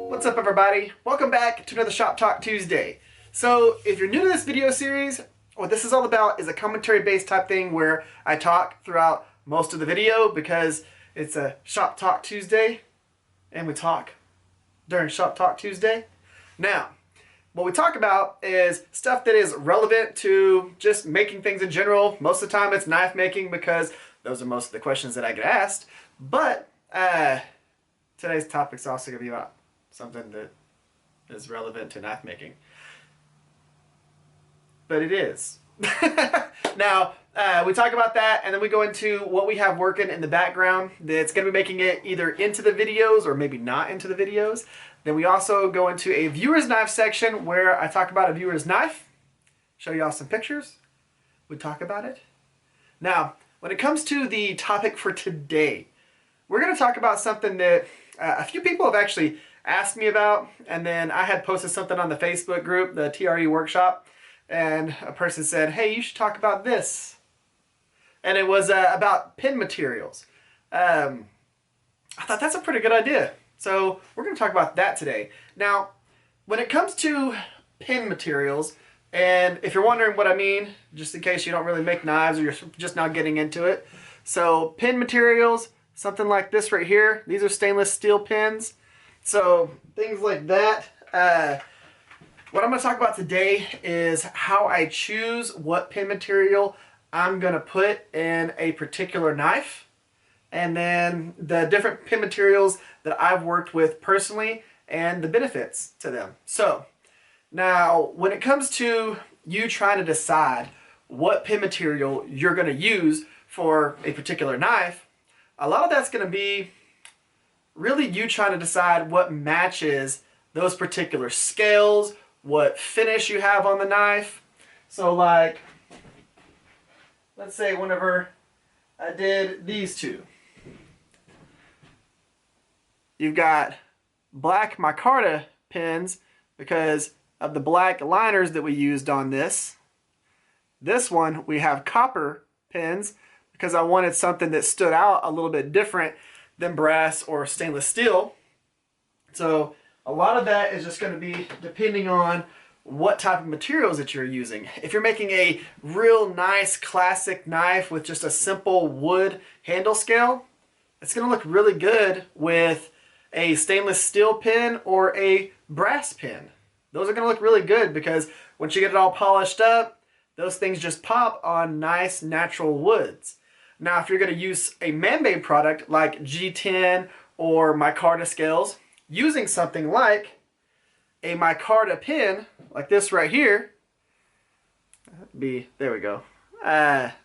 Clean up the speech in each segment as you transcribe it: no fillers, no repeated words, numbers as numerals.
What's up, everybody? Welcome back to another Shop Talk Tuesday. So if you're new to this video series, what this is all about is a commentary based type thing where I talk throughout most of the video because it's a Shop Talk Tuesday and we talk during Shop Talk Tuesday. Now, what we talk about is stuff that is relevant to just making things in general. Most of the time it's knife making because those are most of the questions that I get asked. But today's topic is also going to be about something that is relevant to knife making. But it is. Now, we talk about that and then we go into what we have working in the background that's going to be making it either into the videos or maybe not into the videos. Then we also go into a viewer's knife section where I talk about a viewer's knife, show y'all some pictures, we talk about it. Now, when it comes to the topic for today, we're going to talk about something that a few people have actually asked me about, and then I had posted something on the Facebook group, the TRE workshop, and a person said, hey, you should talk about this. And it was about pin materials. I thought that's a pretty good idea. So we're going to talk about that today. Now, when it comes to pin materials, and if you're wondering what I mean, just in case you don't really make knives or you're just now getting into it. So pin materials, something like this right here, these are stainless steel pins. So things like that. What I'm going to talk about today is how I choose what pin material I'm going to put in a particular knife. And then the different pin materials that I've worked with personally and the benefits to them. So now when it comes to you trying to decide what pin material you're going to use for a particular knife, a lot of that's going to be really you trying to decide what matches those particular scales, what finish you have on the knife. So like, let's say whenever I did these two, you've got black micarta pins because of the black liners that we used on this. This one we have copper pins because I wanted something that stood out a little bit different than brass or stainless steel. So a lot of that is just going to be depending on what type of materials that you're using. If you're making a real nice classic knife with just a simple wood handle scale, it's going to look really good with a stainless steel pin or a brass pin. Those are going to look really good because once you get it all polished up, those things just pop on nice natural woods. Now, if you're going to use a man-made product like G10 or micarta scales, using something like a micarta pin, like this right here, there we go.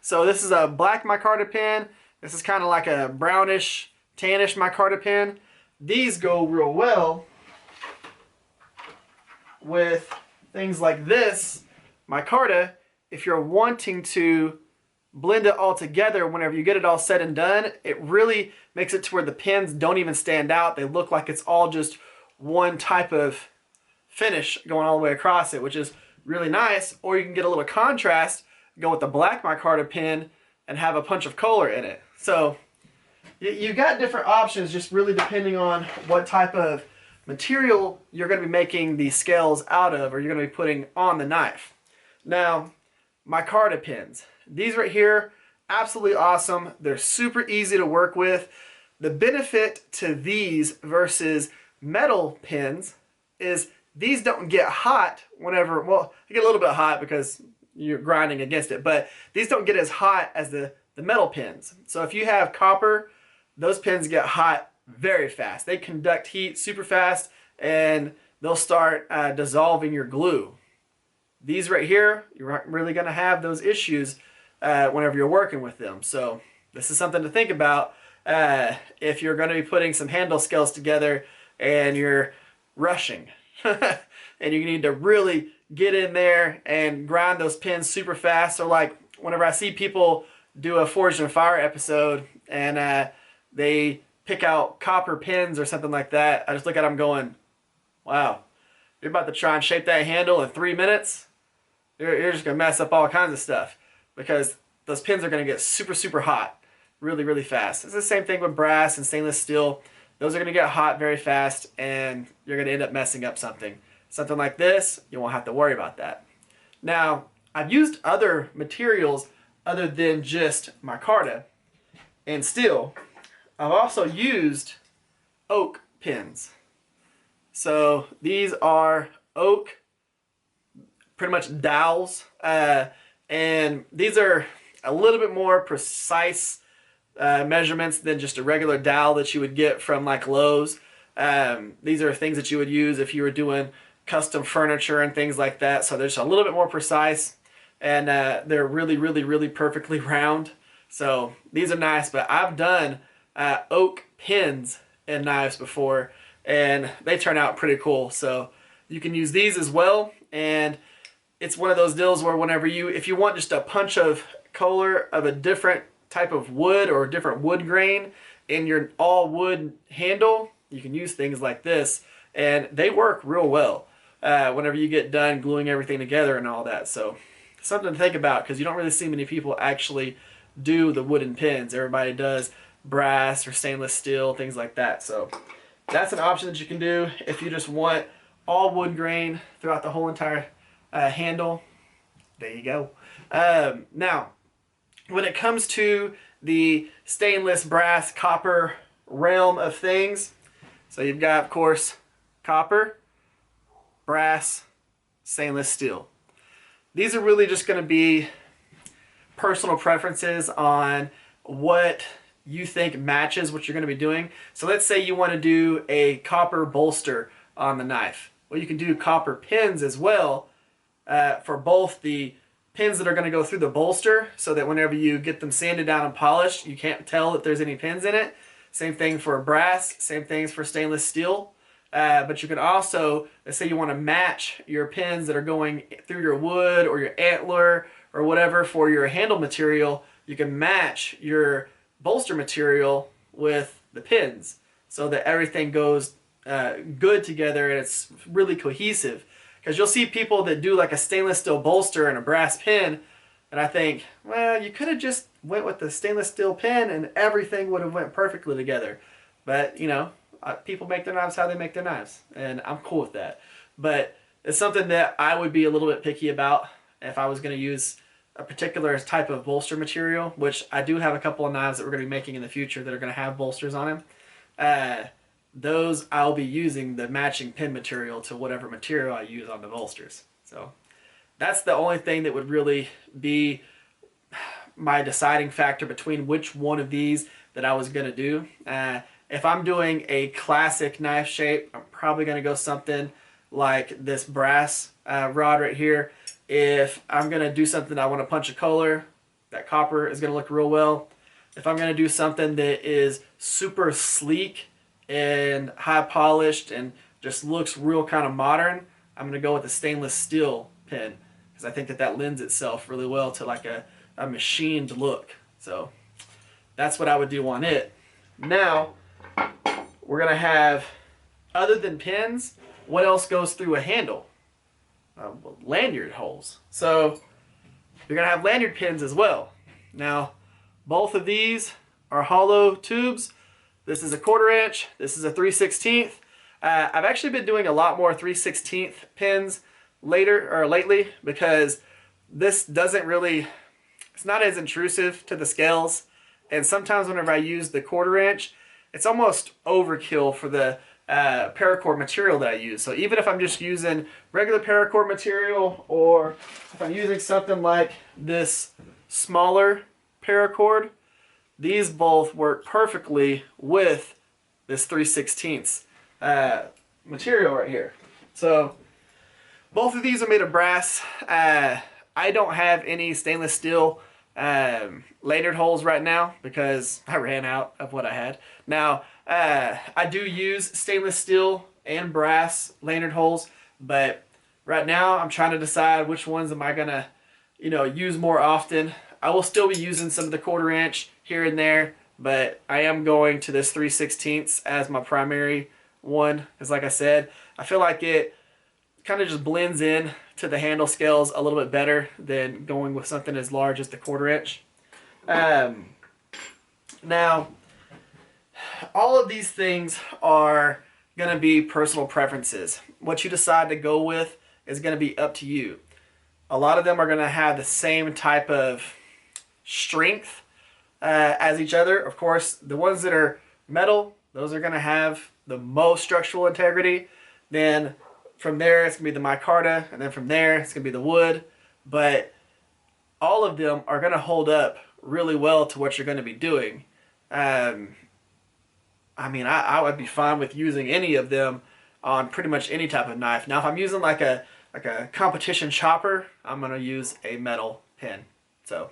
So this is a black micarta pin. This is kind of like a brownish, tannish micarta pin. These go real well with things like this micarta if you're wanting to blend it all together. Whenever you get it all said and done, it really makes it to where the pins don't even stand out. They look like it's all just one type of finish going all the way across it, which is really nice. Or you can get a little contrast, go with the black micarta pin and have a punch of color in it. So you got different options just really depending on what type of material you're going to be making these scales out of or you're going to be putting on the knife. Now, micarta pins. These right here, absolutely awesome. They're super easy to work with. The benefit to these versus metal pins is these don't get hot whenever, well, they get a little bit hot because you're grinding against it, but these don't get as hot as the metal pins. So if you have copper, those pins get hot very fast. They conduct heat super fast and they'll start dissolving your glue. These right here, you're not really going to have those issues whenever you're working with them. So this is something to think about if you're going to be putting some handle scales together and you're rushing and you need to really get in there and grind those pins super fast. So like whenever I see people do a Forged in Fire episode and they pick out copper pins or something like that, I just look at them going, wow, you're about to try and shape that handle in 3 minutes? You're just going to mess up all kinds of stuff because those pins are going to get super, super hot really, really fast. It's the same thing with brass and stainless steel. Those are going to get hot very fast, and you're going to end up messing up something. Something like this, you won't have to worry about that. Now, I've used other materials other than just micarta and steel. I've also used oak pins. So these are oak, pretty much dowels, and these are a little bit more precise measurements than just a regular dowel that you would get from like Lowe's. These are things that you would use if you were doing custom furniture and things like that. So they're just a little bit more precise, and they're really, really, really perfectly round. So these are nice, but I've done oak pins and knives before, and they turn out pretty cool. So you can use these as well, and it's one of those deals where whenever if you want just a punch of color of a different type of wood or different wood grain in your all wood handle, you can use things like this, and they work real well whenever you get done gluing everything together and all that. So something to think about, because you don't really see many people actually do the wooden pins. Everybody does brass or stainless steel, things like that. So that's an option that you can do if you just want all wood grain throughout the whole entire handle. There you go. Now, when it comes to the stainless, brass, copper realm of things, so you've got, of course, copper, brass, stainless steel. These are really just going to be personal preferences on what you think matches what you're going to be doing. So let's say you want to do a copper bolster on the knife. Well, you can do copper pins as well for both the pins that are going to go through the bolster, so that whenever you get them sanded down and polished, you can't tell that there's any pins in it. Same thing for brass, same things for stainless steel. But you can also, let's say you want to match your pins that are going through your wood or your antler or whatever for your handle material, you can match your bolster material with the pins so that everything goes good together and it's really cohesive. Because you'll see people that do like a stainless steel bolster and a brass pin, and I think, well, you could have just went with the stainless steel pin and everything would have went perfectly together. But, you know, people make their knives how they make their knives, and I'm cool with that. But it's something that I would be a little bit picky about if I was going to use a particular type of bolster material, which I do have a couple of knives that we're going to be making in the future that are going to have bolsters on them. Those I'll be using the matching pin material to whatever material I use on the bolsters. So that's the only thing that would really be my deciding factor between which one of these that I was going to do. If I'm doing a classic knife shape, I'm probably going to go something like this brass rod right here. If I'm going to do something I want to punch a color, that copper is going to look real well. If I'm going to do something that is super sleek and high polished and just looks real kind of modern, I'm going to go with a stainless steel pin, because I think that that lends itself really well to like a machined look. So that's what I would do on it. Now we're going to have, other than pins, what else goes through a handle? Lanyard holes. So you're going to have lanyard pins as well. Now both of these are hollow tubes. This is a 1/4 inch. This is a 3/16. I've actually been doing a lot more 3/16 pins lately, because this doesn't really, it's not as intrusive to the scales. And sometimes whenever I use the 1/4 inch, it's almost overkill for the paracord material that I use. So even if I'm just using regular paracord material, or if I'm using something like this smaller paracord, these both work perfectly with this 3/16 material right here. So both of these are made of brass. I don't have any stainless steel lanyard holes right now because I ran out of what I had. Now I do use stainless steel and brass lanyard holes, but right now I'm trying to decide which ones am I gonna, use more often. I will still be using some of the 1/4 inch here and there, but I am going to this 3/16 as my primary one, because like I said, I feel like it kind of just blends in to the handle scales a little bit better than going with something as large as the 1/4 inch. Now, all of these things are going to be personal preferences. What you decide to go with is going to be up to you. A lot of them are going to have the same type of strength as each other. Of course, the ones that are metal, those are going to have the most structural integrity. Then from there, it's going to be the micarta, and then from there, it's going to be the wood. But all of them are going to hold up really well to what you're going to be doing. I mean, I would be fine with using any of them on pretty much any type of knife. Now, if I'm using like a competition chopper, I'm going to use a metal pin. So,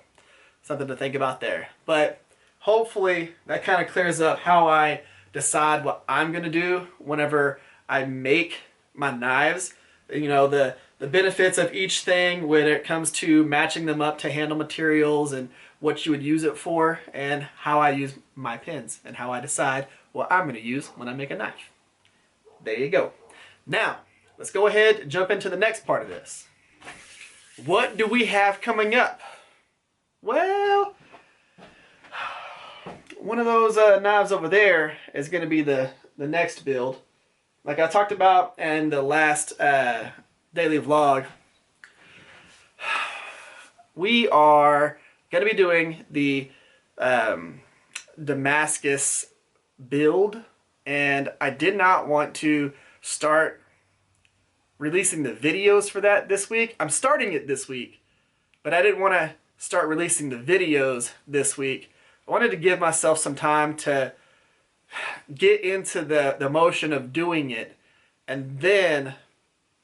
something to think about there. But hopefully, that kind of clears up how I decide what I'm going to do whenever I make my knives. You know, the benefits of each thing when it comes to matching them up to handle materials and what you would use it for, and how I use my pins and how I decide what I'm going to use when I make a knife. There you go. Now, let's go ahead and jump into the next part of this. What do we have coming up? Well, one of those knives over there is going to be the next build. Like I talked about in the last daily vlog, we are going to be doing the Damascus build, and I did not want to start releasing the videos for that this week. I'm starting it this week, but I didn't want to start releasing the videos this week. I wanted to give myself some time to get into the motion of doing it, and then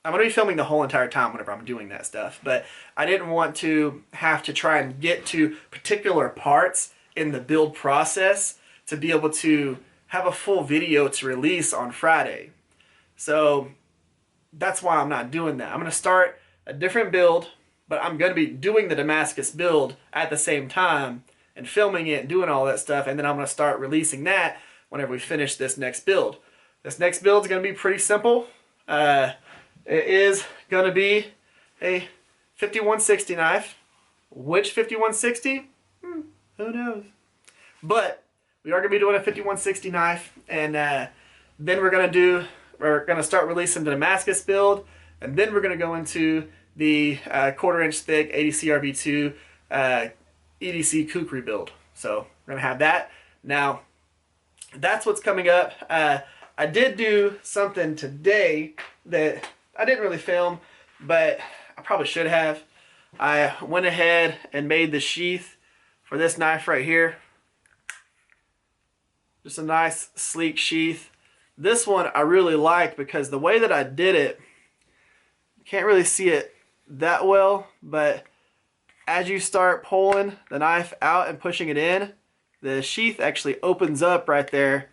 I'm going to be filming the whole entire time whenever I'm doing that stuff, but I didn't want to have to try and get to particular parts in the build process to be able to have a full video to release on Friday. So that's why I'm not doing that. I'm going to start a different build, but I'm going to be doing the Damascus build at the same time and filming it and doing all that stuff, and then I'm going to start releasing that whenever we finish this next build. This next build is going to be pretty simple. It is going to be a 5160 knife. Which 5160? Who knows? But we are going to be doing a 5160 knife, and then we're going to start releasing the Damascus build, and then we're going to go into the 1/4 inch thick ADC RB2 EDC kukri build. So we're going to have that. Now, that's what's coming up. I did do something today that I didn't really film, but I probably should have. I went ahead and made the sheath for this knife right here. Just a nice sleek sheath. This one I really like because the way that I did it, you can't really see it that well, but as you start pulling the knife out and pushing it in, the sheath actually opens up right there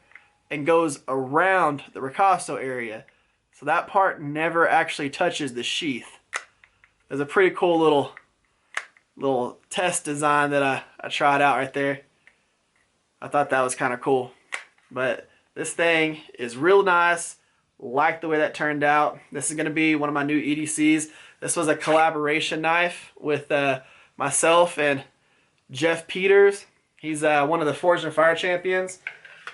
and goes around the ricasso area. So that part never actually touches the sheath. There's a pretty cool little test design that I tried out right there. I thought that was kind of cool. But this thing is real nice. Like the way that turned out. This is going to be one of my new EDCs. This was a collaboration knife with myself and Jeff Peters. He's one of the Forged and Fire champions.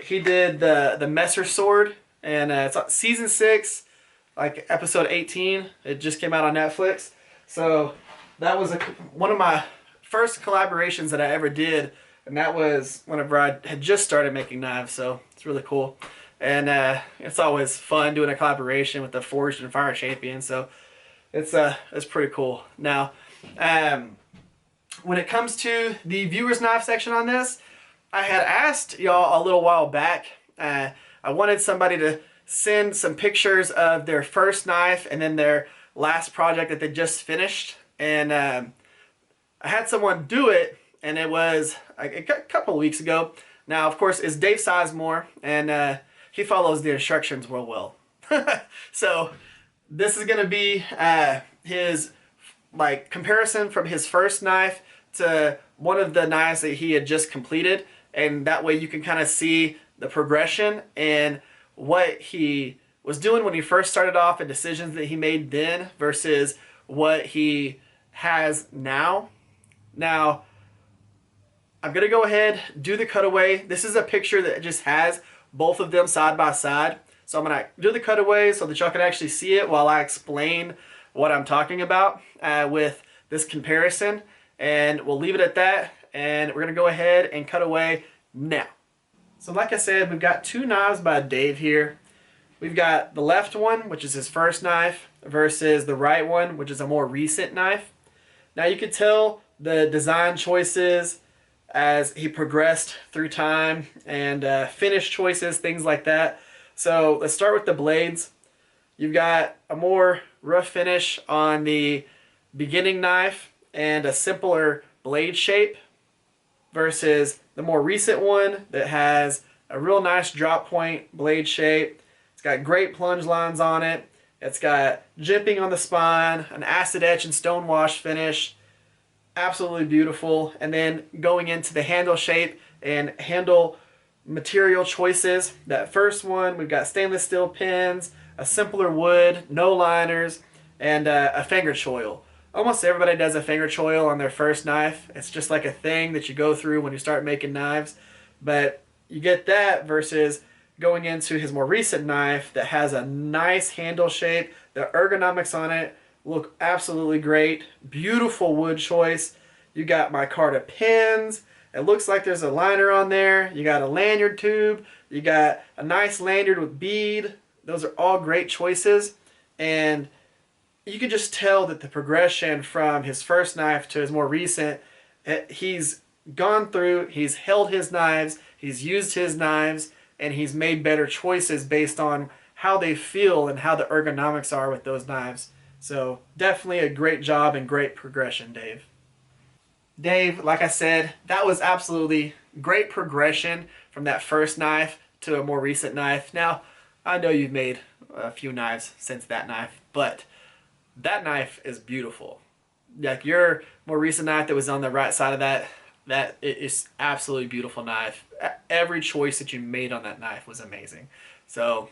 He did the Messer sword, and it's on season 6, like episode 18. It just came out on Netflix. So that was one of my first collaborations that I ever did, and that was whenever I had just started making knives. So it's really cool, and it's always fun doing a collaboration with the Forged and Fire champion. So it's pretty cool. Now, when it comes to the viewers knife section on this, I had asked y'all a little while back. I wanted somebody to send some pictures of their first knife and then their last project that they just finished. And I had someone do it, and it was a couple of weeks ago. Now, of course, it's Dave Sizemore, and he follows the instructions real well. So this is going to be his comparison from his first knife to one of the knives that he had just completed, and that way you can kind of see the progression and what he was doing when he first started off and decisions that he made then versus what he has now. Now, I'm going to go ahead, do the cutaway. This is a picture that just has both of them side by side. So I'm going to do the cutaway so that y'all can actually see it while I explain what I'm talking about with this comparison. And we'll leave it at that. And we're going to go ahead and cut away now. So like I said, we've got two knives by Dave here. We've got the left one, which is his first knife, versus the right one, which is a more recent knife. Now you could tell the design choices as he progressed through time and finish choices, things like that. So let's start with the blades. You've got a more rough finish on the beginning knife and a simpler blade shape versus the more recent one that has a real nice drop point blade shape. It's got great plunge lines on it. It's got jimping on the spine, an acid etch and stonewash finish. Absolutely beautiful. And then going into the handle shape and handle material choices. That first one, we've got stainless steel pins, a simpler wood, no liners, and a finger choil. Almost everybody does a finger choil on their first knife. It's just like a thing that you go through when you start making knives. But you get that versus going into his more recent knife that has a nice handle shape. The ergonomics on it look absolutely great. Beautiful wood choice. You got micarta pins. It looks like there's a liner on there. You got a lanyard tube. You got a nice lanyard with bead. Those are all great choices. And you can just tell that the progression from his first knife to his more recent, he's gone through, he's held his knives, he's used his knives, and he's made better choices based on how they feel and how the ergonomics are with those knives. So definitely a great job and great progression, Dave. Dave, like I said, that was absolutely great progression from that first knife to a more recent knife. Now, I know you've made a few knives since that knife, but that knife is beautiful. Like your more recent knife that was on the right side of that is absolutely beautiful knife. Every choice that you made on that knife was amazing. So,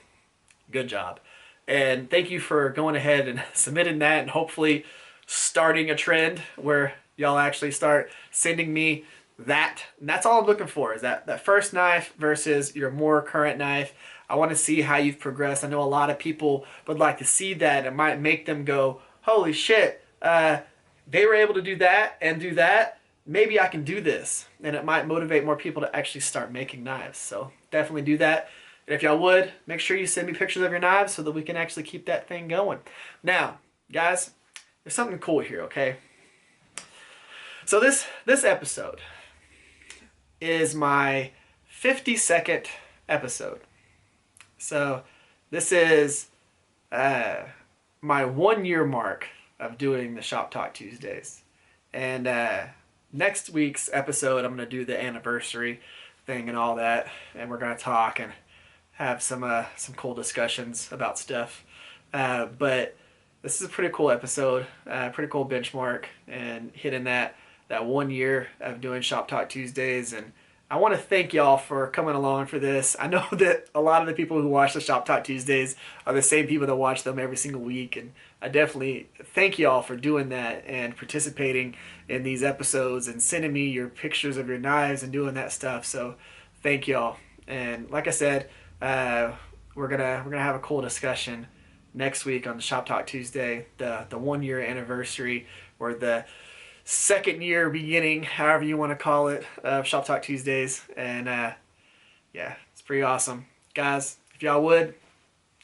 good job. And thank you for going ahead and submitting that and hopefully starting a trend where y'all actually start sending me that. And that's all I'm looking for is that first knife versus your more current knife. I want to see how you've progressed. I know a lot of people would like to see that. It might make them go, holy shit, they were able to do that and do that. Maybe I can do this. And it might motivate more people to actually start making knives. So definitely do that. And if y'all would, make sure you send me pictures of your knives so that we can actually keep that thing going. Now, guys, there's something cool here, okay? So this episode is my 52nd episode. So this is my 1 year mark of doing the Shop Talk Tuesdays. And next week's episode, I'm going to do the anniversary thing and all that. And we're going to talk and have some cool discussions about stuff. But this is a pretty cool episode, pretty cool benchmark, and hitting that 1 year of doing Shop Talk Tuesdays. And I want to thank y'all for coming along for this. I know that a lot of the people who watch the Shop Talk Tuesdays are the same people that watch them every single week. And I definitely thank y'all for doing that and participating in these episodes and sending me your pictures of your knives and doing that stuff. So thank y'all. And like I said, we're gonna have a cool discussion next week on the Shop Talk Tuesday, the 1 year anniversary or the second year beginning, however you want to call it, of Shop Talk Tuesdays. And yeah, it's pretty awesome. Guys, if y'all would,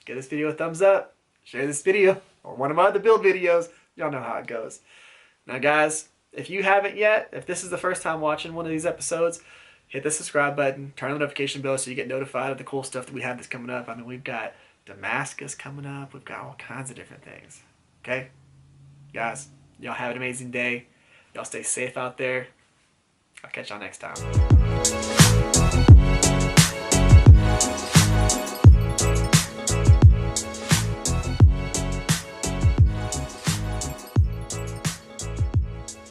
give this video a thumbs up, share this video, or one of my other build videos. Y'all know how it goes. Now guys, if you haven't yet, if this is the first time watching one of these episodes, hit the subscribe button, turn on the notification bell so you get notified of the cool stuff that we have that's coming up. I mean, we've got Damascus coming up. We've got all kinds of different things. Okay? Guys, y'all have an amazing day. Y'all stay safe out there. I'll catch y'all next time.